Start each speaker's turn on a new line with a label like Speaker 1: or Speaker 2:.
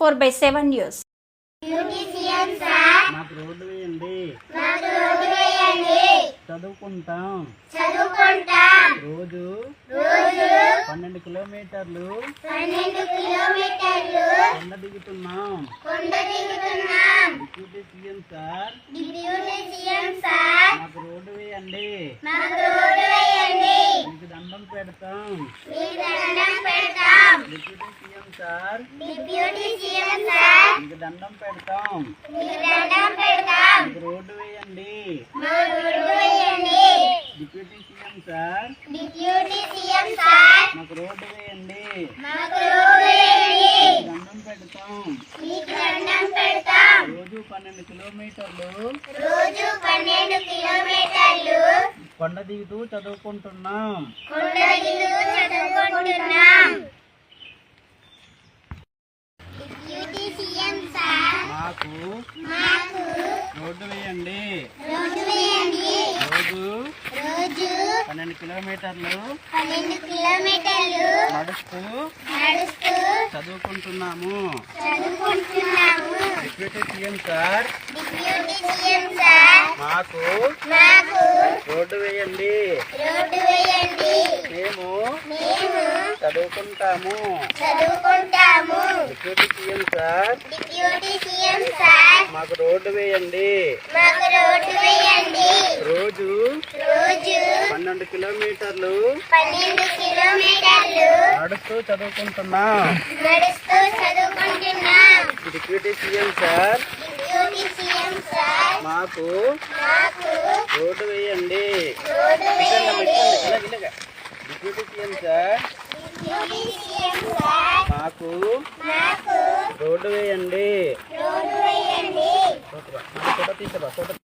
Speaker 1: 4/7 news.
Speaker 2: మాకు road వేయండి, చదువుకుంటాం. రోజు 12 కిలోమీటర్లు కొండ దిగుతున్నాం. డిప్యూటీ సీఎం సార్ మాకు రోడ్డు వేయండి, మీకు దండం పెడతాం. డిప్యూటీ సీఎం సార్ మీకు దండం పెడతాం. మీకు రోడ్డు వేయండి. డిప్యూటీ సీఎం సార్ మాకు రోడ్డు వేయండి, దండం పెడతాం. రోజు 12 కిలోమీటర్లు కొండ దిగుతూ చదువుకుంటున్నాం. మాకు రోడ్డు వేయండి. రోజు 12 కిలోమీటర్లు నడుస్తూ చదువుకుంటున్నాము. డిప్యూటీ సీఎం సార్ మాకు రోడ్డు వేయండి, మేము చదువుకుంటాము. డిప్యూటీ సీఎం సార్ మాకు రోడ్డు వేయండి. రోజు 12 కిలోమీటర్లు నడుస్తూ చదువుకుంటున్నాం. డిప్యూటీ సీఎం సార్ మాకు రోడ్డు వేయండి. డిప్యూటీ సీఎం సార్ మాకు రోడ్డు వేయండి. ఫోటో తీసుకో.